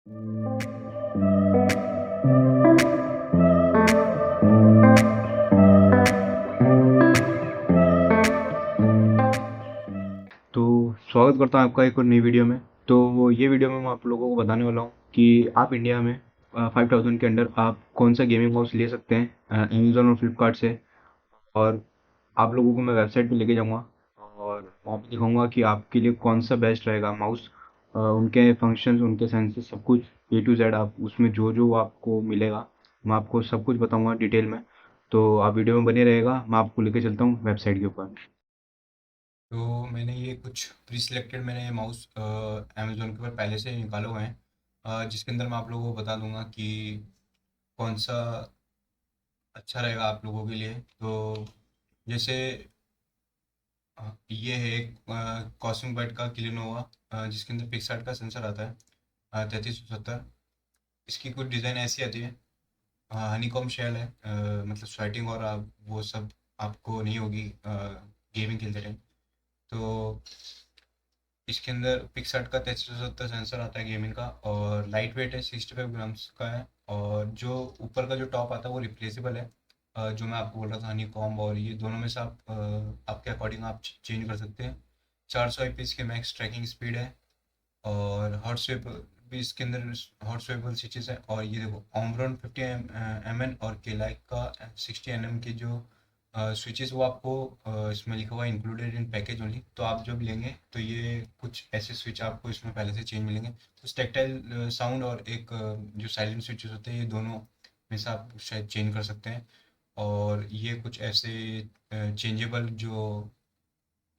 तो स्वागत करता हूँ आपका एक और नई वीडियो में। तो ये वीडियो में मैं आप लोगों को बताने वाला हूँ कि आप इंडिया में 5000 के अंडर आप कौन सा गेमिंग माउस ले सकते हैं अमेज़न और फ्लिपकार्ट से। और आप लोगों को मैं वेबसाइट पे लेके जाऊँगा और वहाँ पे दिखाऊँगा कि आपके लिए कौन सा बेस्ट रहेगा माउस। उनके फंक्शंस, उनके सेंसेस, सब कुछ ए टू जेड आप उसमें जो जो आपको मिलेगा मैं आपको सब कुछ बताऊँगा डिटेल में। तो आप वीडियो में बने रहेगा, मैं आपको लेके चलता हूँ वेबसाइट के ऊपर। तो मैंने ये कुछ प्री सिलेक्टेड मैंने माउस अमेज़न के ऊपर पहले से ही निकाले हुए हैं, जिसके अंदर मैं आप लोगों को बता दूंगा कि कौन सा अच्छा रहेगा आप लोगों के लिए। तो जैसे ये है एक कॉस्मिक बाइट का क्लिनोवा, जिसके अंदर पिक्सआर्ट का सेंसर आता है 3370। इसकी कुछ डिज़ाइन ऐसी आती है, हनीकॉम शेल है, मतलब स्वेटिंग और वो सब आपको नहीं होगी गेमिंग खेलते टाइम। तो इसके अंदर पिक्सआर्ट का 3370 सेंसर आता है गेमिंग का, और लाइट वेट है, 65 ग्राम्स का है। और जो ऊपर का जो टॉप आता है वो रिप्लेसेबल है। जो मैं आपको बोल रहा था हनी कॉम्ब, और ये दोनों में से आप आपके अकॉर्डिंग आप चेंज कर सकते हैं। 400 IPS की मैक्स ट्रैकिंग स्पीड है, और हॉट स्वेप भी इसके अंदर हॉट स्वेपेबल स्विचेस है। और ये देखो ओमरॉन 50 mn और केलाइक का 60 nm के जो स्विचेस वो आपको इसमें लिखा हुआ है इंक्लूडेड इन पैकेज ओनली। तो आप जब लेंगे तो ये कुछ ऐसे स्विच आपको इसमें पहले से चेंज मिलेंगे। तो टैक्टाइल साउंड और एक जो साइलेंट स्विचेस होते हैं, ये दोनों में से आप शायद चेंज कर सकते हैं। और ये कुछ ऐसे चेंजेबल जो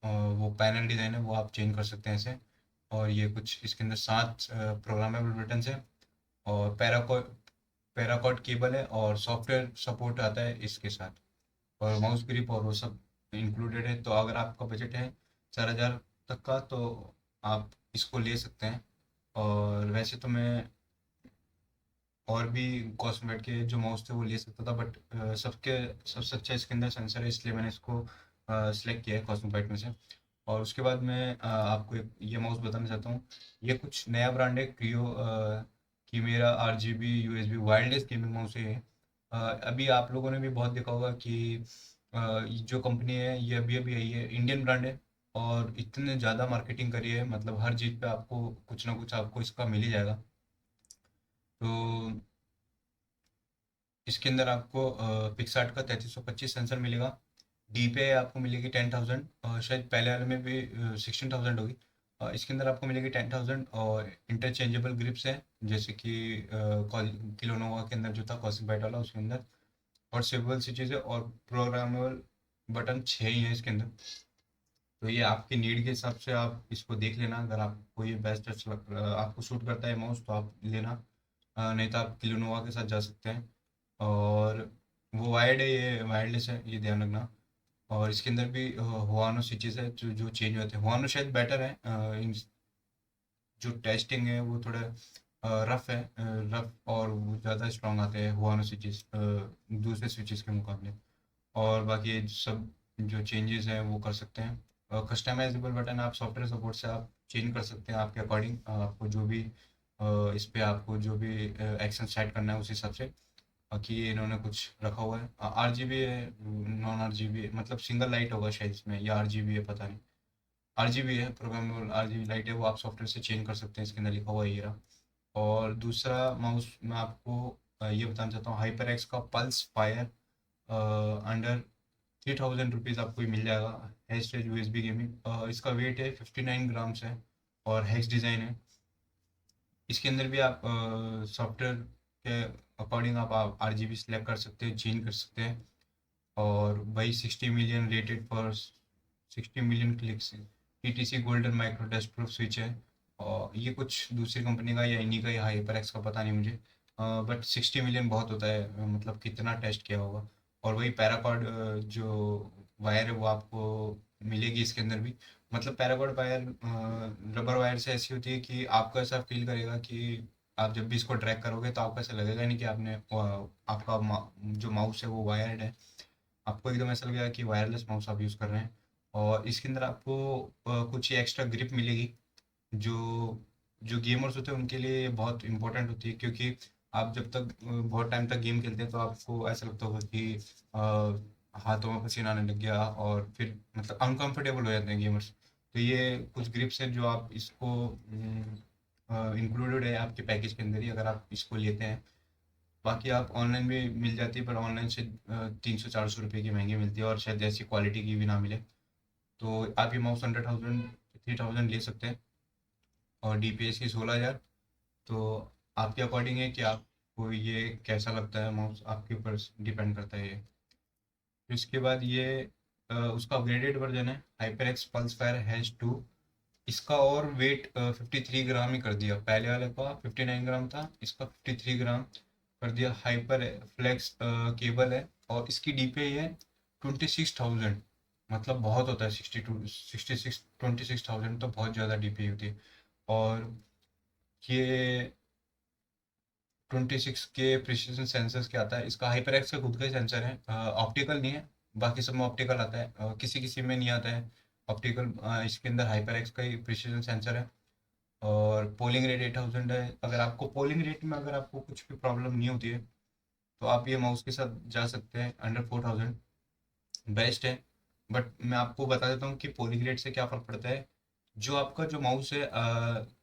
वो पैनल डिज़ाइन है वो आप चेंज कर सकते हैं ऐसे। और ये कुछ इसके अंदर 7 प्रोग्रामेबल बटन्स हैं, और पैराकॉर्ड केबल है, और सॉफ्टवेयर सपोर्ट आता है इसके साथ, और माउस ग्रिप और वो सब इंक्लूडेड है। तो अगर आपका बजट है 4000 तक का, तो आप इसको ले सकते हैं। और वैसे तो मैं और भी कॉस्मेट के जो माउस थे वो ले सकता था, बट सबके सबसे अच्छा इसके अंदर सेंसर है, इसलिए मैंने इसको सिलेक्ट किया है कॉस्मोबाइट में से। और उसके बाद मैं आपको एक ये माउस बताना चाहता हूँ। ये कुछ नया ब्रांड है क्रियो की, मेरा RGB USB wireless gaming mouse है ये। अभी आप लोगों ने भी बहुत देखा होगा कि ये जो कंपनी है ये अभी अभी आई है, इंडियन ब्रांड है, और इतने ज़्यादा मार्केटिंग करी है, मतलब हर चीज़ पे आपको कुछ ना कुछ आपको इसका मिल ही जाएगा। तो इसके अंदर आपको पिक्सआर्ट का 3325 सेंसर मिलेगा। डी पे आपको मिलेगी 10,000, शायद पहले वाले में भी 16,000 होगी। इसके अंदर आपको मिलेगी 10,000, और इंटरचेंजेबल ग्रिप्स है, जैसे कि किलोनोवा के अंदर जो था कॉसिक बाइट वाला, उसके अंदर और सेवेबल स्विचेज है, और प्रोग्रामेबल बटन 6 ही है इसके अंदर। तो ये आपकी नीड के हिसाब से आप इसको देख लेना, अगर आपको ये बेस्ट आपको सूट करता है माउस तो आप लेना, नहीं तो आप किलोनोवा के साथ जा सकते हैं। और वो वायर्ड है, ये वायरलेस है, ये ध्यान रखना। और इसके अंदर भी हुआनो स्विचेस है जो जो चेंज होते हैं। हुआनो शायद बेटर है, जो टेस्टिंग है वो थोड़ा रफ है, रफ, और वो ज़्यादा स्ट्रांग आते हैं हुआनो स्विचेस दूसरे स्विचेस के मुकाबले। और बाकी ये सब जो चेंजेस हैं वो कर सकते हैं। कस्टमाइजेबल बटन आप सॉफ्टवेयर सपोर्ट से आप चेंज कर सकते हैं आपके अकॉर्डिंग, आपको जो भी इस पे आपको जो भी एक्शन सेट करना है उस हिसाब से। बाकी ये इन्होंने कुछ रखा हुआ है, RGB है, नॉन RGB है, मतलब सिंगल लाइट होगा शायद इसमें, या RGB है पता नहीं। RGB है, प्रोग्रामेबल RGB लाइट है, वो आप सॉफ्टवेयर से चेंज कर सकते हैं, इसके अंदर लिखा हुआ है ये रहा। और दूसरा माउस मैं आपको ये बताना चाहता हूँ, हाइपर एक्स का पल्स फायर, अंडर 3000 रुपीज़ आपको ये मिल जाएगा। है स्टेज USB गेमिंग, इसका वेट है 59 ग्राम्स है, और हेक्स डिज़ाइन है। इसके अंदर भी आप सॉफ्टवेयर के अकॉर्डिंग आप RGB सेलेक्ट कर सकते हैं, चेंज कर सकते हैं। और वही 60 million rated for 60 million clicks, TTC golden micro dust proof switch है। और ये कुछ दूसरी कंपनी का या इन्हीं का या हाइपर एक्स का पता नहीं मुझे, बट 60 मिलियन बहुत होता है, मतलब कितना टेस्ट किया होगा। और वही पैराकॉर्ड जो वायर है वो आपको मिलेगी इसके अंदर भी। मतलब पैराकॉर्ड वायर रबर वायर से ऐसी होती है कि आपको ऐसा फील करेगा कि आप जब भी इसको ड्रैग करोगे तो आपको ऐसा लगेगा नहीं कि आपने आपका जो माउस है वो वायर्ड है। आपको एकदम ऐसा लगेगा कि वायरलेस माउस आप यूज़ कर रहे हैं। और इसके अंदर आपको कुछ एक्स्ट्रा ग्रिप मिलेगी, जो जो गेमर्स होते हैं उनके लिए ये बहुत इंपॉर्टेंट होती है, क्योंकि आप जब तक बहुत टाइम तक गेम खेलते हैं तो आपको ऐसा लगता होगा कि हाथों में पसीना आने लग गया, और फिर मतलब अनकंफर्टेबल हो जाते हैं गेमर्स। तो ये कुछ ग्रिप्स हैं जो आप इसको इंक्लूडेड है आपके पैकेज के अंदर ही, अगर आप इसको लेते हैं। बाकी आप ऑनलाइन भी मिल जाती है, पर ऑनलाइन से 300-400 रुपये की महंगी मिलती है, और शायद ऐसी क्वालिटी की भी ना मिले। तो आप ये माउस 100,000 30,000 ले सकते हैं, और DPI की 16,000। तो आपके अकॉर्डिंग है कि आपको ये कैसा लगता है माउस, आपके ऊपर डिपेंड करता है ये। फिर इसके बाद ये उसका अपग्रेडेड वर्जन है, HyperX Pulse Fire Hedge 2। इसका और वेट 53 ग्राम ही कर दिया, पहले वाले का 59 ग्राम था, इसका 53 ग्राम कर दिया। हाइपर फ्लेक्स केबल है, और इसकी DPI है 26,000। मतलब बहुत होता है, 26 तो बहुत ज़्यादा DPI होती है। और ये 26 के प्रिसीजन सेंसर्स के आता है। इसका हाइपर एक्स का खुद का ही सेंसर है, ऑप्टिकल नहीं है। बाकी सब में ऑप्टिकल आता है, किसी किसी में नहीं आता है ऑप्टिकल। इसके अंदर हाइपर एक्स का ही प्रिसीजन सेंसर है। और पोलिंग रेट 8,000 है। अगर आपको पोलिंग रेट में अगर आपको कुछ भी प्रॉब्लम नहीं होती है, तो आप ये माउस के साथ जा सकते हैं। अंडर 4,000 बेस्ट है। बट मैं आपको बता देता हूँ कि पोलिंग रेट से क्या फ़र्क पड़ता है। जो आपका जो माउस है,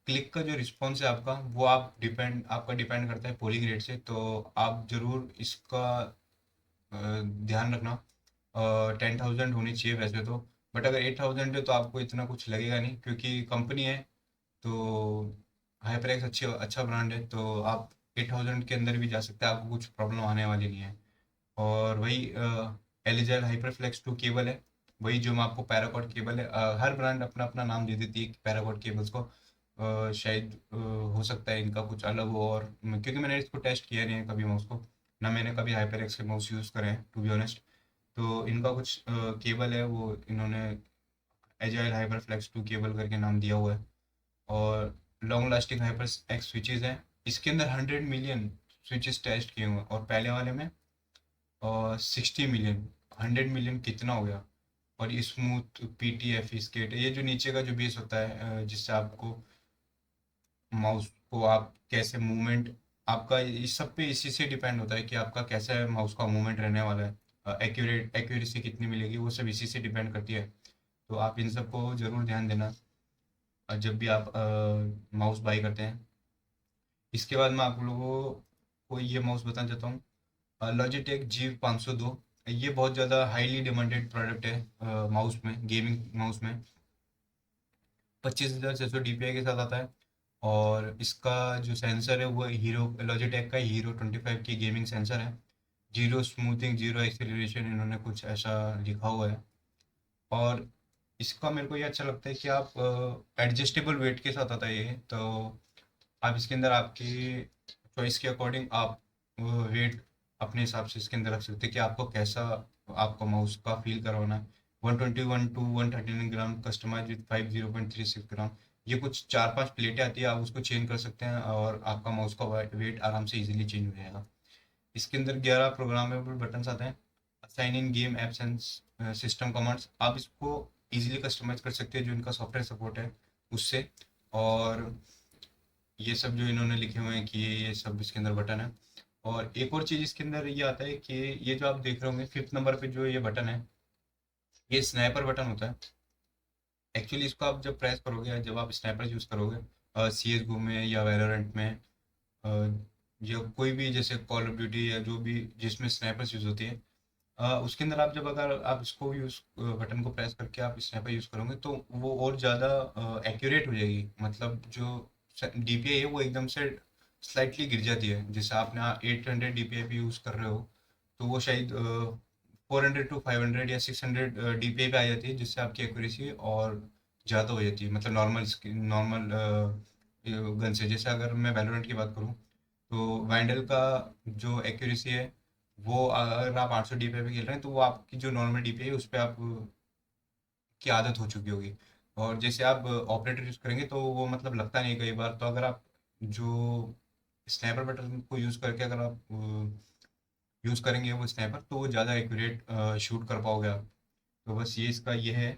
क्लिक का जो रिस्पॉन्स है आपका, वो आपका डिपेंड करता है पोलिंग रेट से। तो आप ज़रूर इसका ध्यान रखना। 10,000 होनी चाहिए वैसे तो, बट अगर 8,000 है तो आपको इतना कुछ लगेगा नहीं, क्योंकि कंपनी है। तो हाइपरएक्स अच्छा ब्रांड है, तो आप 8,000 के अंदर भी जा सकते हैं, आपको कुछ प्रॉब्लम आने वाली नहीं है। और वही एलिजल हाइपरफ्लेक्स 2 केबल है, वही जो मैं आपको पैराकॉट केबल है। हर ब्रांड अपना अपना नाम दे देती है पैराकॉट केबल्स को। शायद हो सकता है इनका कुछ अलग हो, और क्योंकि मैंने इसको टेस्ट किया नहीं है कभी माउस को, ना मैंने कभी हाइपरएक्स के माउस यूज़ करे हैं टू बी ऑनेस्ट। तो इनका कुछ केबल है, वो इन्होंने एजाइल हाइपरफ्लेक्स 2 केबल करके नाम दिया हुआ है। और long lasting hyper x switches हैं। इसके अंदर 100 मिलियन स्विचेस टेस्ट किए हुए हैं, और पहले वाले में और 60 मिलियन। 100 मिलियन कितना हो गया। और ये स्मूथ PTFE स्केट, ये जो नीचे का जो बेस होता है, जिससे आपको माउस को आप कैसे मूवमेंट, आपका इस सब पे इसी से डिपेंड होता है कि आपका कैसा है माउस का मूवमेंट रहने वाला है, एक्यूरेसी कितनी मिलेगी, वो सब इसी से डिपेंड करती है। तो आप इन सब को ज़रूर ध्यान देना जब भी आप माउस बाई करते हैं। इसके बाद मैं आप लोगों को ये माउस बताना चाहता हूँ, लॉजिटेक G 502। ये बहुत ज़्यादा हाईली डिमांडेड प्रोडक्ट है माउस में, गेमिंग माउस में। 25,600 DPI के साथ आता है। और इसका जो सेंसर है वो हीरो लॉजिटेक का हीरो 25 की गेमिंग सेंसर है। जीरो स्मूथिंग, जीरो एक्सेलरेशन, इन्होंने कुछ ऐसा लिखा हुआ है। और इसका मेरे को ये अच्छा लगता है कि आप एडजस्टेबल वेट के साथ आता है ये। तो आप इसके अंदर आपकी चॉइस के अकॉर्डिंग आप वेट अपने हिसाब से इसके अंदर रख सकते हैं कि आपको कैसा आपको माउस का फील करवाना है। 121 to 139 ग्राम कस्टमाइज विथ 50.36 ग्राम। ये कुछ 4-5 प्लेटें आती है, आप उसको चेंज कर सकते हैं, और आपका माउस का वेट आराम से इजीली चेंज हो जाएगा। इसके अंदर 11 प्रोग्रामेबल बटन्स आते हैं। Sign in game apps and system commands, आप इसको इजीली कस्टमाइज कर सकते हैं जो इनका सॉफ्टवेयर सपोर्ट है उससे। और ये सब जो इन्होंने लिखे हुए हैं कि ये सब इसके अंदर बटन है। और एक और चीज़ इसके अंदर ये आता है कि ये जो आप देख रहे होंगे 5th नंबर पे जो ये बटन है, ये स्नाइपर बटन होता है। एक्चुअली इसको आप जब प्रेस करोगे या जब आप स्नाइपर यूज़ करोगे CSGO में या वैलोरेंट में, अ, या कोई भी जैसे कॉल ऑफ ड्यूटी या जो भी जिसमें स्नाइपर्स यूज़ होती है, उसके अंदर आप जब अगर आप इसको यूज़ बटन को प्रेस करके आप स्नाइपर यूज़ करोगे तो वो और ज़्यादा एक्यूरेट हो जाएगी। मतलब जो DPI है वो एकदम से स्लाइटली गिर जाती है। जैसे आपने 800 DPI पे यूज़ कर रहे हो, तो वो शायद 400 to 500 या 600 DPI पे आ जाती है, जिससे आपकी एक्यूरेसी और ज़्यादा हो जाती है। मतलब नॉर्मल गन से। जैसे अगर मैं वैलोरेंट की बात करूँ, तो वैंडल का जो एक्यूरेसी है, वो अगर आप 800 DPI पे खेल रहे हैं, तो वो आपकी जो नॉर्मल DPI है उस पर आप की आदत हो चुकी होगी। और जैसे आप ऑपरेटर यूज़ करेंगे तो वो मतलब लगता नहीं है कई बार। तो अगर आप जो स्नाइपर बटन को यूज़ करके अगर आप यूज़ करेंगे वो स्नाइपर, तो वो ज़्यादा एक्यूरेट शूट कर पाओगे आप। तो बस ये इसका ये है।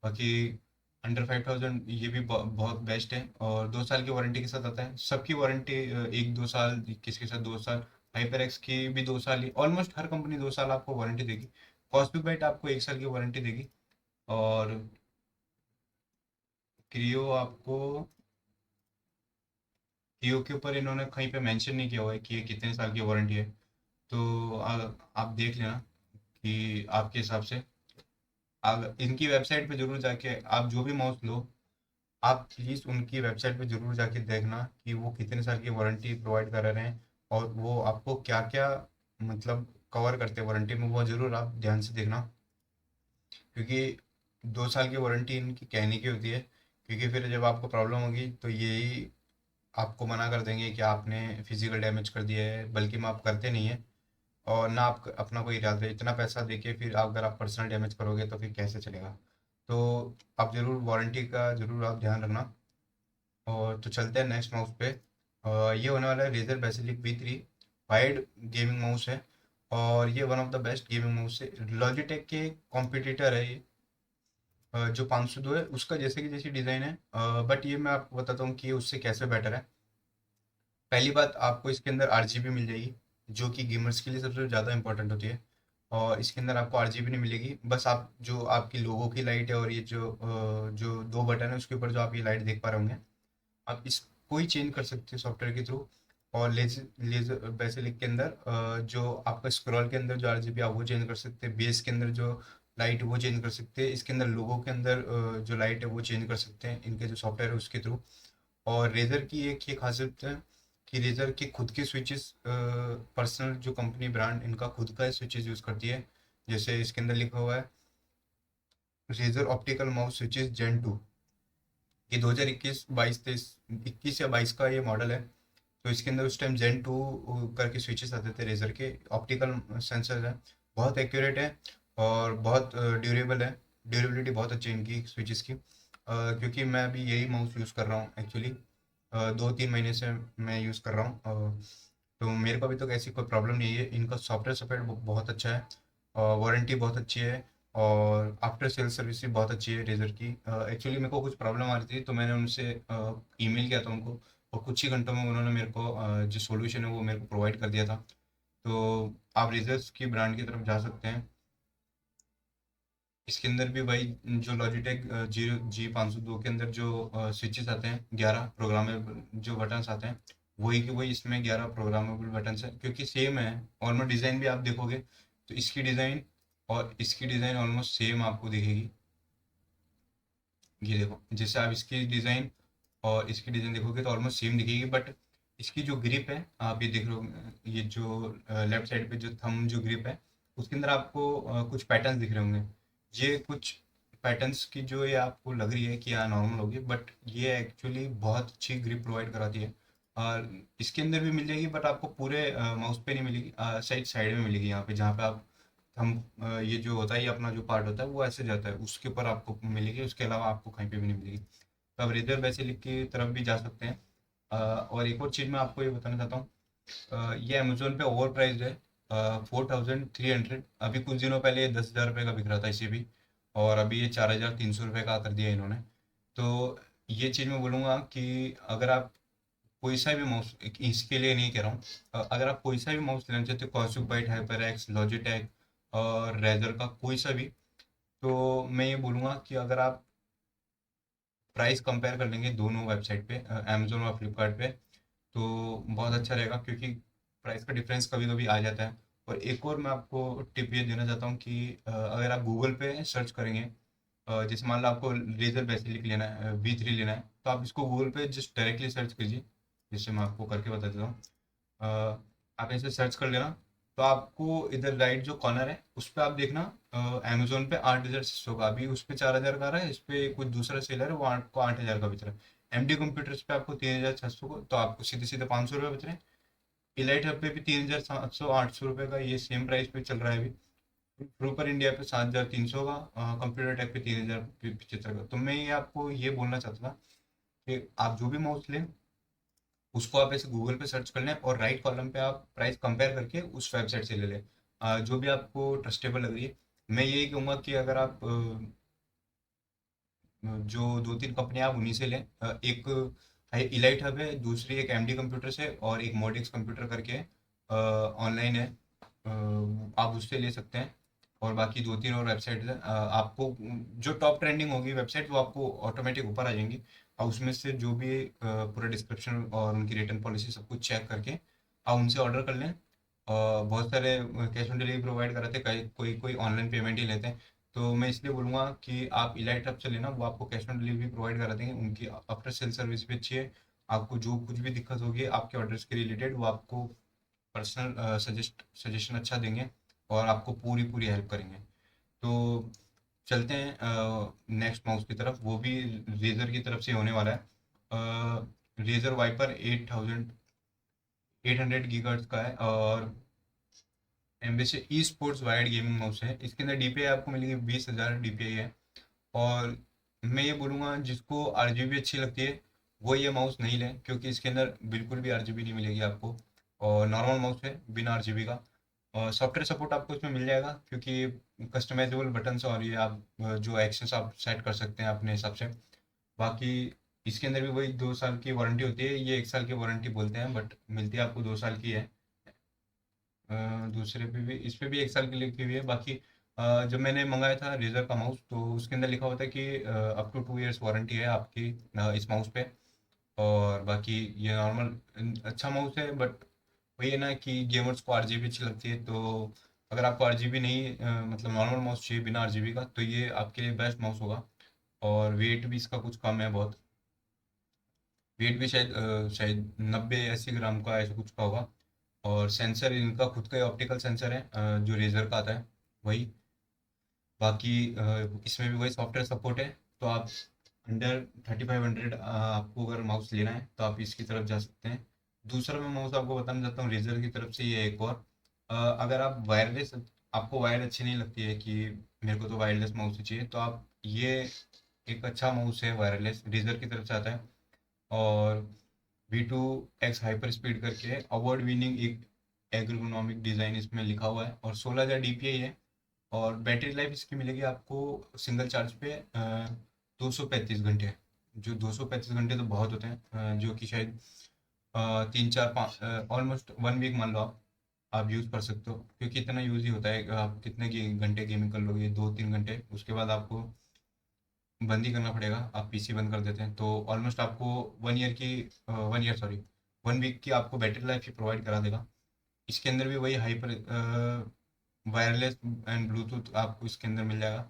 बाकी अंडर 5000 ये भी बहुत बेस्ट है, और 2 साल की वारंटी के साथ आता है। सबकी वारंटी 1-2 साल, किसी के साथ 2 साल। हाइपर एक्स की भी 2 साल ही, ऑलमोस्ट हर कंपनी 2 साल आपको वारंटी देगी। कॉस्मिक बाइट आपको 1 साल की वारंटी देगी। और क्रियो आपको, क्रियो के ऊपर इन्होंने कहीं पे मेंशन नहीं किया हुआ है कि ये कितने साल की वारंटी है। तो आप देख लेना कि आपके हिसाब से इनकी वेबसाइट पे जरूर जाके, आप जो भी माउस लो, आप प्लीज़ उनकी वेबसाइट पे ज़रूर जाके देखना कि वो कितने साल की वारंटी प्रोवाइड कर रहे हैं, और वो आपको क्या क्या मतलब कवर करते हैं वारंटी में, वो ज़रूर आप ध्यान से देखना। क्योंकि 2 साल की वारंटी इनकी कहने की होती है, क्योंकि फिर जब आपको प्रॉब्लम होगी तो यही आपको मना कर देंगे कि आपने फिजिकल डैमेज कर दिया है, बल्कि में आप करते नहीं है। और ना आप अपना कोई इरादा है, इतना पैसा देके फिर अगर आप पर्सनल डैमेज करोगे तो फिर कैसे चलेगा। तो आप ज़रूर वारंटी का ज़रूर आप ध्यान रखना। और तो चलते हैं नेक्स्ट माउस पे। ये होने वाला है Razer Basilisk V3 wide gaming mouse है, और ये one of the best gaming mouse है। लॉजिटेक के कॉम्पिटिटर है ये, जो 502 है उसका जैसे कि जैसी डिज़ाइन है, बट ये मैं आपको बताता हूँ कि ये उससे कैसे बेटर है। पहली बात, आपको इसके अंदर RGB मिल जाएगी, जो कि गेमर्स के लिए सबसे ज़्यादा इंपॉर्टेंट होती है। और इसके अंदर आपको RGB नहीं मिलेगी, बस आप जो आपकी लोगों की लाइट है और ये जो दो बटन है उसके ऊपर जो आप ये लाइट देख पा रहे होंगे, आप इसको ही चेंज कर सकते हैं सॉफ्टवेयर के थ्रू। और लेजर लेजर बेसिलिक के अंदर जो आपका स्क्रॉल के अंदर जो RGB आप वो चेंज कर सकते हैं, बेस के अंदर जो लाइट वो चेंज कर सकते हैं, इसके अंदर लोगों के अंदर जो लाइट है वो चेंज कर सकते हैं इनके जो सॉफ्टवेयर है उसके थ्रू। और रेजर की एक ये खासियत है कि रेजर की खुद के स्विचेस, पर्सनल जो कंपनी ब्रांड इनका खुद का स्विचेस यूज़ करती है। जैसे इसके अंदर लिखा हुआ है Razer optical mouse switches Gen 2। ये 2021 या 22 का ये मॉडल है। तो इसके अंदर उस टाइम Gen 2 करके स्विचेस आते थे रेजर के, ऑप्टिकल सेंसर है, बहुत एक्यूरेट है और बहुत ड्यूरेबल है। ड्यूरेबिलिटी बहुत अच्छी है इनकी स्विचेस की। क्योंकि मैं अभी यही माउस यूज़ कर रहा हूँ एक्चुअली, 2-3 महीने से मैं यूज़ कर रहा हूँ। तो मेरे को अभी तक ऐसी कोई प्रॉब्लम नहीं है। इनका सॉफ्टवेयर सपोर्ट बहुत अच्छा है, वारंटी बहुत अच्छी है, और आफ्टर सेल सर्विस भी बहुत अच्छी है रेजर की। एक्चुअली मेरे को कुछ प्रॉब्लम आ रही थी तो मैंने उनसे ईमेल किया था उनको, और कुछ ही घंटों में उन्होंने मेरे को जो सॉल्यूशन है वो मेरे को प्रोवाइड कर दिया था। तो आप रेजर्स की ब्रांड की तरफ जा सकते हैं। इसके अंदर भी भाई जो लॉजिटेक G502 के अंदर जो स्विचेस आते हैं, 11 प्रोग्रामेबल जो बटन्स आते हैं, वही के वही इसमें 11 प्रोग्रामेबल बटन्स है, क्योंकि सेम है। ऑलमोस्ट डिज़ाइन भी आप देखोगे तो इसकी डिज़ाइन और इसकी डिज़ाइन ऑलमोस्ट सेम आपको दिखेगी। ये देखो, जैसे आप इसकी डिज़ाइन और इसकी डिज़ाइन देखोगे तो ऑलमोस्ट सेम दिखेगी, बट इसकी जो ग्रिप है आप ये देख रहे हो, ये जो लेफ्ट साइड पे जो थंब जो ग्रिप है उसके अंदर आपको कुछ पैटर्न्स दिख रहे होंगे। ये कुछ पैटर्न्स की जो ये आपको लग रही है कि हाँ नॉर्मल होगी, बट ये एक्चुअली बहुत अच्छी ग्रिप प्रोवाइड कराती है। और इसके अंदर भी मिल जाएगी, बट आपको पूरे माउस पे नहीं मिलेगी, साइड साइड में मिलेगी, यहाँ पे जहाँ पे आप हम ये जो होता है ये अपना जो पार्ट होता है वो ऐसे जाता है उसके ऊपर आपको मिलेगी, उसके अलावा आपको कहीं पे भी नहीं मिलेगी। तो आप रेजर बेसिलिक की तरफ भी जा सकते हैं। और एक और चीज़ मैं आपको ये बताना चाहता हूँ, ये अमेजोन पे ओवर प्राइस्ड है, 4300। अभी कुछ दिनों पहले ये 10,000 रुपये का बिक रहा था इसे भी, और अभी ये 4,300 रुपये का कर दिया इन्होंने। तो ये चीज़ मैं बोलूँगा कि अगर आप कोई सा भी माउस, इसके लिए नहीं कह रहा हूँ, अगर आप कोई सा भी माउस लेना चाहते हो, Cosmic Byte, HyperX, Logitech और रेजर का कोई सा भी, तो मैं ये बोलूँगा कि अगर आप प्राइस कंपेयर कर लेंगे दोनों वेबसाइट पे, अमेजोन और फ्लिपकार्ट पे, तो बहुत अच्छा रहेगा, क्योंकि प्राइस का डिफरेंस कभी कभी आ जाता है। और एक और मैं आपको टिप ये देना चाहता हूँ कि अगर आप गूगल पे सर्च करेंगे, जैसे मान लो आपको रेजर बेसिलिक लेना है, V3 लेना है, तो आप इसको गूगल पे जस्ट डायरेक्टली सर्च कीजिए। जैसे मैं आपको करके बता देता हूँ, आप ऐसे सर्च कर लेना, तो आपको इधर राइट जो कॉर्नर है उस पर आप देखना, अमेजोन पे 8,000 होगा, अभी उस पर 4,000 का आ रहा है, इस पे कुछ दूसरा सेलर है वो को 8,000 का बेच रहा है। MD कंप्यूटर्स पे आपको 3,600 को, तो आपको सीधे सीधे 500 रुपये बच रहे हैं। इलाइट हब पे भी 3,700 800 रुपये का ये सेम प्राइस पे चल रहा है अभी। प्रूपर इंडिया पे 7,300 का, कंप्यूटर टेक पे 3,075 का। तो मैं ये आपको ये बोलना चाहता था कि आप जो भी माउस लें उसको आप ऐसे गूगल पे सर्च कर लें, और राइट कॉलम पे आप प्राइस कंपेयर करके उस वेबसाइट से ले लें, जो भी आपको ट्रस्टेबल लग रही है। मैं यही कहूँगा कि अगर आप जो 2-3 कंपनियाँ आप उन्हीं से लें। एक है इलाइट हब है, दूसरी एक एमडी कंप्यूटर्स है और एक मोडिक्स कंप्यूटर करके ऑनलाइन है। आप उससे ले सकते हैं और बाकी 2-3 और वेबसाइट है। आपको जो टॉप ट्रेंडिंग होगी वेबसाइट वो आपको ऑटोमेटिक ऊपर आ जाएंगी और उसमें से जो भी पूरा डिस्क्रिप्शन और उनकी रिटर्न पॉलिसी सब कुछ चेक करके आप उनसे ऑर्डर कर लें। बहुत सारे कैश ऑन डिलीवरी प्रोवाइड कराते हैं, कोई कोई ऑनलाइन पेमेंट ही लेते हैं। तो मैं इसलिए बोलूँगा कि आप इलाइट हब से लेना, वो आपको कैश ऑन डिलीवरी प्रोवाइड करा देंगे। उनकी आफ्टर सेल सर्विस भी अच्छी है। आपको जो कुछ भी दिक्कत होगी आपके ऑर्डर्स के रिलेटेड वो आपको पर्सनल सजेशन अच्छा देंगे और आपको पूरी पूरी हेल्प करेंगे। तो चलते हैं नेक्स्ट माउस की तरफ, वो भी रेजर की तरफ से होने वाला है। रेजर वाइपर 8800 गीगाहर्ट्ज का है और embassy e sports wired gaming mouse है। इसके अंदर डीपीआई आपको मिलेगी 20,000 डीपीआई है। और मैं ये बोलूँगा जिसको आरजीबी अच्छी लगती है वो ये माउस नहीं लें, क्योंकि इसके अंदर बिल्कुल भी आरजीबी नहीं मिलेगी आपको और नॉर्मल माउस है बिना आरजीबी का। और सॉफ्टवेयर सपोर्ट आपको इसमें मिल जाएगा क्योंकि कस्टमाइजेबल बटन्स और ये आप जो एक्शंस आप सेट कर सकते हैं अपने हिसाब से। बाकी इसके अंदर भी वही 2 साल की वारंटी होती है, ये 1 साल की वारंटी बोलते हैं बट मिलती है आपको 2 साल की है। अ, दूसरे पे भी इस पे भी 1 साल की लिखी हुई है। बाकी जब मैंने मंगाया था रेजर का माउस तो उसके अंदर लिखा हुआ था कि अप टू 2 इयर्स वारंटी है आपकी इस माउस पे। और बाकी ये नॉर्मल अच्छा माउस है बट वही है ना कि गेमर्स को आरजीबी अच्छी लगती है। तो अगर आपको आरजीबी नहीं मतलब नॉर्मल माउस चाहिए बिना आरजीबी का तो ये आपके लिए बेस्ट माउस होगा। और वेट भी इसका कुछ कम है बहुत। वेट भी शायद 90-80 ग्राम का ऐसा कुछ का होगा। और सेंसर इनका खुद का ऑप्टिकल सेंसर है जो रेजर का आता है वही। बाकी इसमें भी वही सॉफ्टवेयर सपोर्ट है। तो आप अंडर 3500 आपको अगर माउस लेना है तो आप इसकी तरफ जा सकते हैं। दूसरा मैं माउस आपको बताना चाहता हूँ रेजर की तरफ से, ये एक और अगर आप वायरलेस, आपको वायर अच्छी नहीं लगती है कि मेरे को तो वायरलेस माउस ही चाहिए, तो आप ये एक अच्छा माउस है वायरलेस रेजर की तरफ से आता है। और V2X हाइपर स्पीड करके अवार्ड विनिंग एक एर्गोनॉमिक डिज़ाइन इसमें लिखा हुआ है और 16,000 DPI है। और बैटरी लाइफ इसकी मिलेगी आपको सिंगल चार्ज पे 235 घंटे। जो 235 घंटे तो बहुत होते हैं, जो कि शायद 3-4-5 ऑलमोस्ट 1 वीक मान लो आप यूज़ कर सकते हो, क्योंकि इतना यूज़ ही होता है। आप कितने घंटे गेमिंग कर लोगे, 2-3 घंटे, उसके बाद आपको बंद ही करना पड़ेगा। आप पीसी बंद कर देते हैं तो ऑलमोस्ट आपको 1 ईयर की 1 ईयर सॉरी 1 वीक की आपको बैटरी लाइफ ही प्रोवाइड करा देगा। इसके अंदर भी वही हाइपर वायरलेस एंड ब्लूटूथ आपको इसके अंदर मिल जाएगा।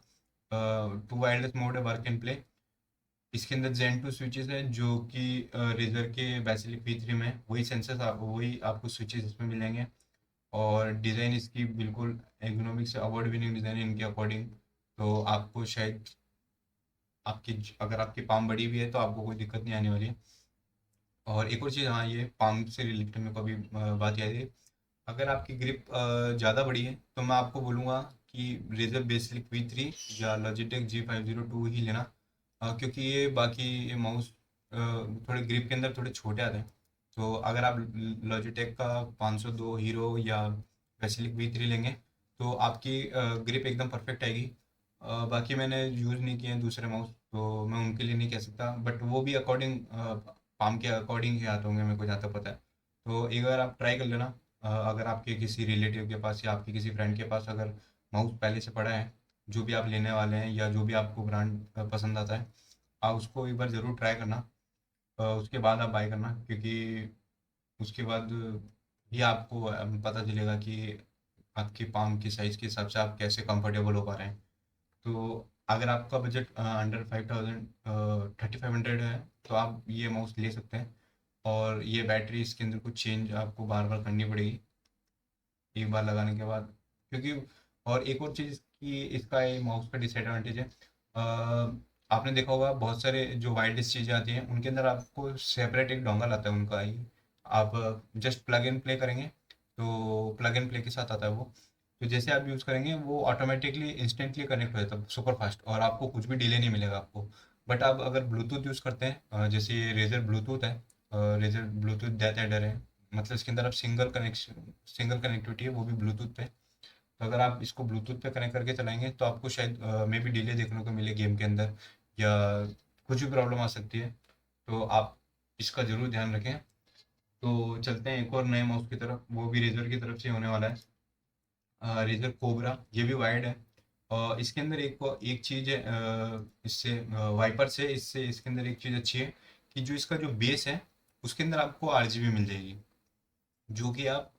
2 वायरलेस मोड है, वर्क एंड प्ले। इसके अंदर जेन 2 स्विचेस है जो कि रेजर के बेसिलिक V3 में वही सेंसर्स वही आपको स्विचेस इसमें मिलेंगे। और डिज़ाइन इसकी बिल्कुल एर्गोनॉमिक से अवार्ड विनिंग डिज़ाइन है इनके अकॉर्डिंग। तो आपको शायद आपकी अगर आपकी पाम बड़ी भी है तो आपको कोई दिक्कत नहीं आने वाली है। और एक और चीज़, हाँ ये पाम से रिलेटेड मेरे को अभी बात याद है। अगर आपकी ग्रिप ज़्यादा बड़ी है तो मैं आपको बोलूँगा कि रेजर बेसिक V3 या लॉजिटेक G502 ही लेना। क्योंकि ये बाकी ये माउस थोड़े ग्रिप के अंदर थोड़े छोटे आते हैं। तो अगर आप लॉजिटेक का 502 हीरो या बेसिलिक V3 लेंगे तो आपकी ग्रिप एकदम परफेक्ट आएगी। बाकी मैंने यूज़ नहीं किए हैं दूसरे माउस तो मैं उनके लिए नहीं कह सकता, बट वो भी अकॉर्डिंग पाम के अकॉर्डिंग ही आते होंगे मेरे को जहाँ तक पता है। तो एक बार आप ट्राई कर लेना। अगर आपके किसी रिलेटिव के पास या आपके किसी फ्रेंड के पास अगर माउस पहले से पड़ा है जो भी आप लेने वाले हैं या जो भी आपको ब्रांड पसंद आता है, आप उसको एक बार ज़रूर ट्राई करना। उसके बाद आप बाय करना, क्योंकि उसके बाद ही आपको पता चलेगा कि आपकी पाम की साइज़ के हिसाब से आप कैसे कंफर्टेबल हो पा रहे हैं। तो अगर आपका बजट अंडर 5,000 3,500 है तो आप ये माउस ले सकते हैं। और ये बैटरी इसके अंदर कुछ चेंज आपको बार बार करनी पड़ेगी एक बार लगाने के बाद, क्योंकि और एक और चीज़ कि इसका ये माउस का डिसएडवांटेज है। आपने देखा होगा बहुत सारे जो वायरलेस चीज़ें आती हैं उनके अंदर आपको सेपरेट एक डोंगल आता है उनका ही। आप जस्ट प्लग एंड प्ले करेंगे तो प्लग एंड प्ले के साथ आता है वो। तो जैसे आप यूज़ करेंगे वो ऑटोमेटिकली इंस्टेंटली कनेक्ट हो जाता है सुपर फास्ट और आपको कुछ भी डिले नहीं मिलेगा आपको। बट आप अगर ब्लूटूथ यूज़ करते हैं जैसे ये रेजर ब्लूटूथ है, रेजर ब्लूटूथ डेथ एडर है, मतलब इसके अंदर आप सिंगल कनेक्टिविटी है वो भी ब्लूटूथ पे। तो अगर आप इसको ब्लूटूथ पे कनेक्ट करके चलाएंगे तो आपको शायद मे बी डिले देखने को मिले गेम के अंदर, या कुछ भी प्रॉब्लम आ सकती है, तो आप इसका ज़रूर ध्यान रखें। तो चलते हैं एक और नए माउस की तरफ, वो भी रेजर की तरफ से होने वाला है, रेजर कोबरा। ये भी वायर्ड है और इसके अंदर एक एक चीज़ है, इससे वाइपर से इससे इसके अंदर एक चीज़ अच्छी है कि जो इसका जो बेस है उसके अंदर आपको आरजीबी मिल जाएगी, जो कि आप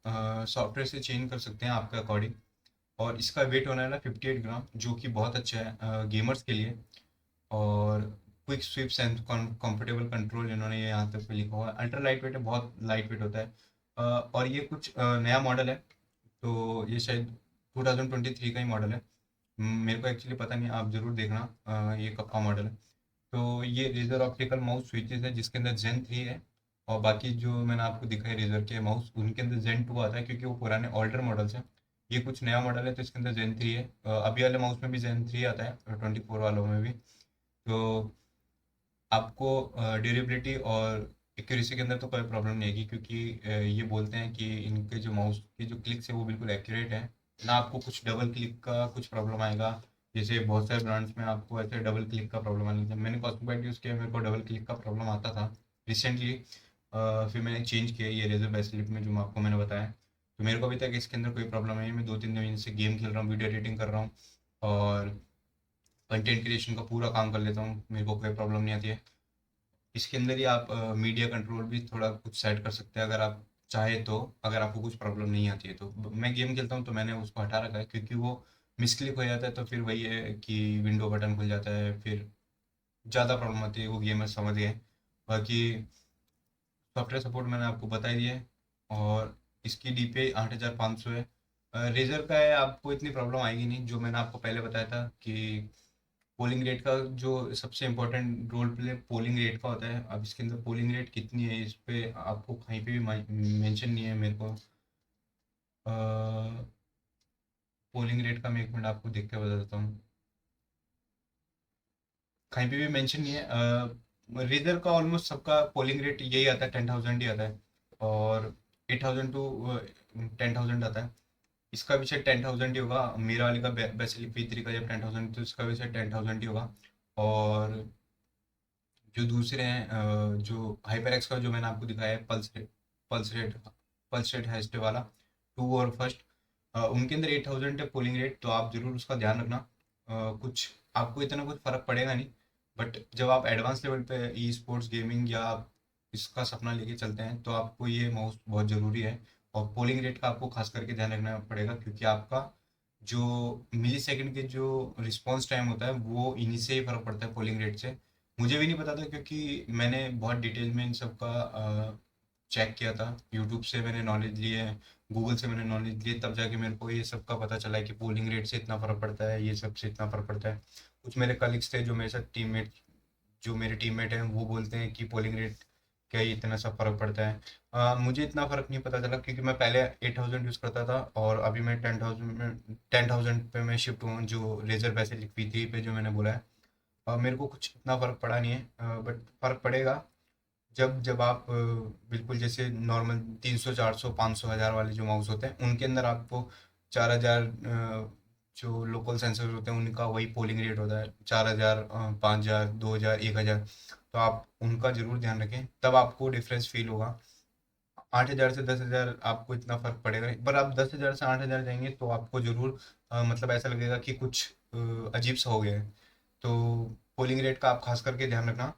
सॉफ्टवेयर से चेंज कर सकते हैं आपके अकॉर्डिंग। और इसका वेट होने वाला है 58 ग्राम, जो कि बहुत अच्छा है गेमर्स के लिए। और क्विक स्विप्स एंड कंफर्टेबल कंट्रोल, इन्होंने ये यहाँ तक पे लिखा हुआ है। अल्ट्रा लाइट वेट है, बहुत लाइट वेट होता है। और ये कुछ नया मॉडल है, तो ये शायद 2023 का ही मॉडल है। मेरे को एक्चुअली पता नहीं, आप ज़रूर देखना ये कब का मॉडल है। तो ये रेजर ऑप्टिकल माउस स्विचेस है जिसके अंदर जेन 3 है। और बाकी जो मैंने आपको दिखाई रेजर के माउस, उनके अंदर जेन 2 आता है, क्योंकि वो पुराने ओल्डर मॉडल्स हैं। ये कुछ नया मॉडल है तो इसके अंदर जेन 3 है। अभी वाले माउस में भी जेन 3 आता है, 24 वालों में भी। तो आपको ड्यूरेबिलिटी और एक्यूरेसी के अंदर तो कोई प्रॉब्लम नहीं आएगी, क्योंकि ये बोलते हैं कि इनके जो माउस की जो क्लिक्स है वो बिल्कुल एक्यूरेट है। ना आपको कुछ डबल क्लिक का कुछ प्रॉब्लम आएगा, जैसे बहुत सारे ब्रांड्स में आपको ऐसे डबल क्लिक का प्रॉब्लम आने लगता है। मैंने कॉस्मिक बाइट यूज़ किया, मेरे को डबल क्लिक का प्रॉब्लम आता था रिसेंटली। फिर मैंने चेंज किया ये रेजर बेसलिप में, जो आपको मैंने बताया। तो मेरे को अभी तक इसके अंदर कोई प्रॉब्लम नहीं है। मैं 2-3 दिन से गेम खेल रहा हूँ, वीडियो एडिटिंग कर रहा हूँ और कंटेंट क्रिएशन का पूरा काम कर लेता हूँ, मेरे को कोई प्रॉब्लम नहीं आती है। इसके अंदर ही आप मीडिया कंट्रोल भी थोड़ा कुछ सेट कर सकते हैं अगर आप चाहे तो, अगर आपको कुछ प्रॉब्लम नहीं आती है तो। मैं गेम खेलता हूँ तो मैंने उसको हटा रखा है, क्योंकि वो मिसक्लिक हो जाता है तो फिर वही है कि विंडो बटन खुल जाता है, फिर ज़्यादा प्रॉब्लम आती है, वो गेमर समझ गए। बाकी सॉफ्टवेयर सपोर्ट मैंने आपको बता ही दिया है। और इसकी DPI 8500 है। रेजर का है, आपको इतनी प्रॉब्लम आएगी नहीं। जो मैंने आपको पहले बताया था कि पोलिंग रेट का जो सबसे important role play polling rate का होता है। अब इसके अंदर पोलिंग रेट कितनी है, इस पे आपको कहीं पे भी मेंशन नहीं है मेरे को। पोलिंग रेट का मैं एक मिनट आपको देख के बता देता हूँ। कहीं पे भी मेंशन नहीं है। रेजर का ऑलमोस्ट सबका पोलिंग रेट यही आता है, 10,000 ही आता है। और 8,000 टू 10,000 आता है। इसका भी शायद 10,000 ही होगा। मेरा वाले का बेसिकली P3 का जब 10,000, तो इसका भी शायद 10,000 ही होगा। और जो दूसरे हैं, जो हाइपर एक्स का जो मैंने आपको दिखाया है, पल्स रेट हैशटे वाला, 2 और फर्स्ट, उनके अंदर 8,000 है पोलिंग रेट। तो आप ज़रूर उसका ध्यान रखना। कुछ आपको इतना कुछ फ़र्क पड़ेगा नहीं, बट जब आप एडवांस लेवल पे ई स्पोर्ट्स गेमिंग या आप इसका सपना लेके चलते हैं तो आपको ये माउस बहुत ज़रूरी है। और पोलिंग रेट का आपको खास करके ध्यान रखना पड़ेगा, क्योंकि आपका जो मिली सेकेंड के जो रिस्पॉन्स टाइम होता है वो इन्हीं से ही फ़र्क पड़ता है, पोलिंग रेट से। मुझे भी नहीं पता था, क्योंकि मैंने बहुत डिटेल में इन सब का चेक किया था। यूट्यूब से मैंने नॉलेज ली है, गूगल से मैंने नॉलेज ली है, तब जाके मेरे को ये सब का पता चला है कि पोलिंग रेट से इतना फ़र्क पड़ता है, ये सब से इतना फ़र्क पड़ता है। कुछ मेरे कलीग्स थे जो मेरे साथ टीममेट जो मेरे टीममेट हैं, वो बोलते हैं कि पोलिंग रेट क्या ही इतना सा फ़र्क पड़ता है। मुझे इतना फ़र्क नहीं पता चला, क्योंकि मैं पहले 8,000 यूज़ करता था और अभी मैं 10,000 पे मैं शिफ्ट हुआ हूँ, जो रेजर पैसे P3 पे जो मैंने बोला है। मेरे को कुछ इतना फ़र्क पड़ा नहीं है, बट फ़र्क पड़ेगा जब जब आप बिल्कुल जैसे नॉर्मल 300 400 500 हज़ार वाले जो माउस होते हैं उनके अंदर आपको 4,000, जो लोकल सेंसर होते हैं उनका वही पोलिंग रेट होता है 4,000, 5,000, 2,000, 1,000। तो आप उनका ज़रूर ध्यान रखें, तब आपको डिफरेंस फील होगा। 8,000 से 10,000 आपको इतना फ़र्क पड़ेगा नहीं, पर आप 10,000 से 8,000 जाएंगे तो आपको ज़रूर मतलब ऐसा लगेगा कि कुछ अजीब सा हो गया है। तो पोलिंग रेट का आप खास करके ध्यान रखना।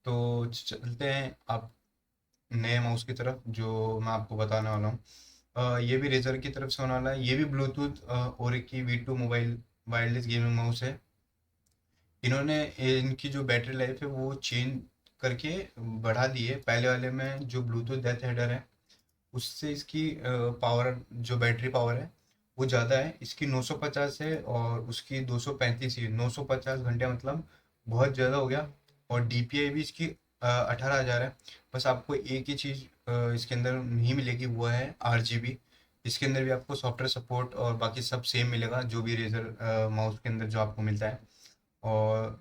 तो चलते हैं आप नए माउस की तरफ, जो मैं आपको बताने वाला हूँ। ये भी रेजर की तरफ से होने वाला है। ये भी ब्लूटूथ और की V2 mobile wireless gaming mouse है। इन्होंने इनकी जो बैटरी लाइफ है वो चेंज करके बढ़ा दी है। पहले वाले में जो ब्लूटूथ डेथ हेडर है उससे इसकी पावर, जो बैटरी पावर है वो ज़्यादा है। इसकी 950 है और उसकी 235 ही है। 950 घंटे मतलब बहुत ज़्यादा हो गया। और DPI भी इसकी 18,000 है। बस आपको एक ही चीज़ इसके अंदर नहीं मिलेगी, वो है RGB। इसके अंदर भी आपको सॉफ्टवेयर सपोर्ट और बाकी सब सेम मिलेगा, जो भी रेजर माउस के अंदर जो आपको मिलता है। और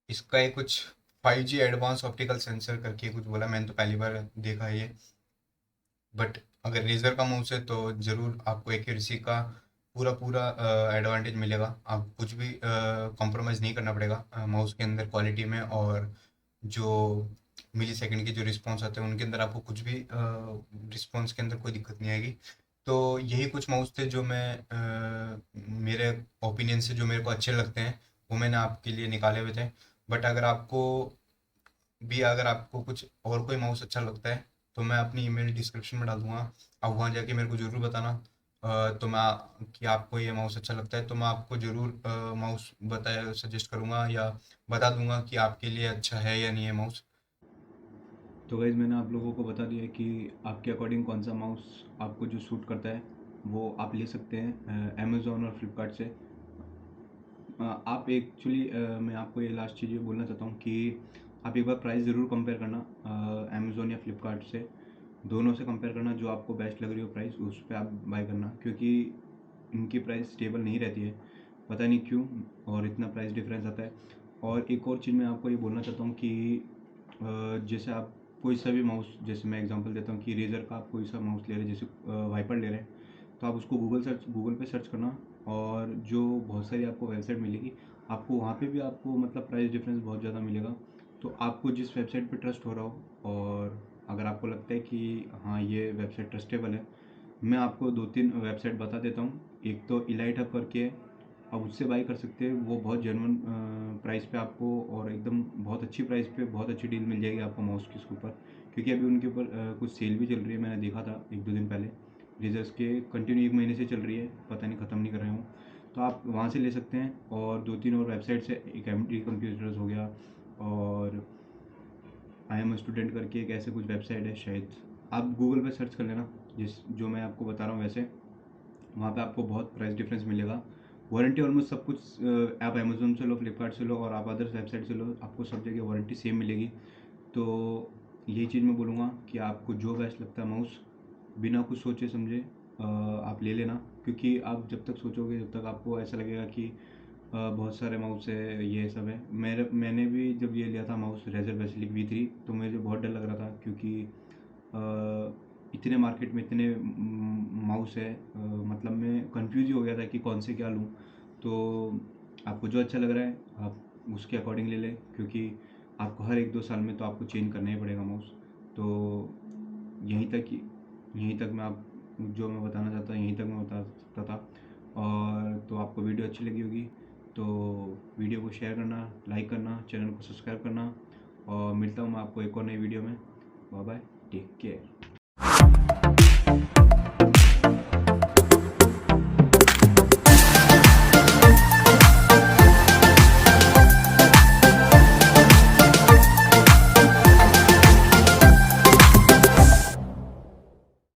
इसका ही कुछ 5G एडवांस ऑप्टिकल सेंसर करके कुछ बोला, मैंने तो पहली बार देखा है ये। बट अगर रेजर का माउस है तो ज़रूर आपको एक्यूरेसी का पूरा एडवांटेज मिलेगा। आप कुछ भी कॉम्प्रोमाइज़ नहीं करना पड़ेगा माउस के अंदर क्वालिटी में, और जो मिली सेकंड के जो रिस्पॉन्स आते हैं उनके अंदर आपको कुछ भी रिस्पॉन्स के अंदर कोई दिक्कत नहीं आएगी। तो यही कुछ माउस थे जो मैं मेरे ओपिनियन से जो मेरे को अच्छे लगते हैं वो मैंने आपके लिए निकाले हुए थे। बट अगर आपको कुछ और कोई माउस अच्छा लगता है तो मैं अपनी ईमेल डिस्क्रिप्शन में डाल दूंगा। आप वहाँ जाके मेरे को ज़रूर बताना। तो मैं कि आपको ये माउस अच्छा लगता है तो मैं आपको ज़रूर माउस बताया सजेस्ट करूँगा या बता दूंगा कि आपके लिए अच्छा है या नहीं है माउस। तो गाइज़ मैंने आप लोगों को बता दिया है कि आपके अकॉर्डिंग कौन सा माउस आपको जो सूट करता है वो आप ले सकते हैं अमेज़ोन और फ्लिपकार्ट से। आप एक्चुअली मैं आपको ये लास्ट चीज़ ये बोलना चाहता हूँ कि आप एक बार प्राइस ज़रूर कंपेयर करना अमेज़ोन या फ्लिपकार्ट से। दोनों से कंपेयर करना, जो आपको बेस्ट लग रही हो प्राइस उस पे आप बाय करना, क्योंकि इनकी प्राइस स्टेबल नहीं रहती है, पता नहीं क्यों, और इतना प्राइस डिफरेंस आता है। और एक और चीज़ मैं आपको ये बोलना चाहता हूँ कि जैसे आप कोई सा भी माउस, जैसे मैं एग्जांपल देता हूँ कि रेज़र का आप कोई सा माउस ले रहे हैं, जैसे वाइपर ले रहे हैं, तो आप उसको गूगल पे सर्च करना, और जो बहुत सारी आपको वेबसाइट मिलेगी, आपको वहाँ पे भी आपको मतलब प्राइस डिफरेंस बहुत ज़्यादा मिलेगा। तो आपको जिस वेबसाइट पे ट्रस्ट हो रहा हो, और अगर आपको लगता है कि हाँ ये वेबसाइट ट्रस्टेबल है, मैं आपको 2-3 वेबसाइट बता देता हूँ। एक तो इलाइट हब करके है, आप उससे बाई कर सकते हैं। वो बहुत जेन्युइन प्राइस पे आपको, और एकदम बहुत अच्छी प्राइस पे बहुत अच्छी डील मिल जाएगी आपको माउस के इसके ऊपर, क्योंकि अभी उनके ऊपर कुछ सेल भी चल रही है। मैंने देखा था 1-2 दिन पहले, रेजर्स के कंटिन्यू 1 महीने से चल रही है, पता नहीं ख़त्म नहीं कर रहे हूँ। तो आप वहाँ से ले सकते हैं। और 2-3 और वेबसाइट से, एक एमटी कंप्यूटर्स हो गया, और आई एम स्टूडेंट करके एक ऐसे कुछ वेबसाइट है शायद, आप गूगल पे सर्च कर लेना जिस जो मैं आपको बता रहा हूँ वैसे। वहाँ पे आपको बहुत प्राइस डिफरेंस मिलेगा। वारंटी ऑलमोस्ट सब कुछ आप अमेज़न से लो, फ्लिपकार्ट से लो, और आप अदर्स वेबसाइट से लो, आपको सब जगह वारंटी सेम मिलेगी। तो यही चीज़ मैं बोलूँगा कि आपको जो बेस्ट लगता है माउस, बिना कुछ सोचे समझे आप ले लेना, क्योंकि आप जब तक सोचोगे जब तक आपको ऐसा लगेगा कि बहुत सारे माउस है, ये सब है। मैंने भी जब ये लिया था माउस रेज़र बेसिलिक V3, तो मुझे बहुत डर लग रहा था, क्योंकि इतने मार्केट में इतने माउस है, मतलब मैं कंफ्यूज ही हो गया था कि कौन से क्या लूँ। तो आपको जो अच्छा लग रहा है आप उसके अकॉर्डिंग ले लें, क्योंकि आपको हर 1-2 साल में तो आपको चेंज करना ही पड़ेगा माउस। तो यहीं तक ही यहीं तक मैं आप जो मैं बताना चाहता यहीं तक मैं बता सकता था। और तो आपको वीडियो अच्छी लगी होगी तो वीडियो को शेयर करना, लाइक करना, चैनल को सब्सक्राइब करना, और मिलता हूँ मैं आपको एक और नई वीडियो में। Bye bye, take care.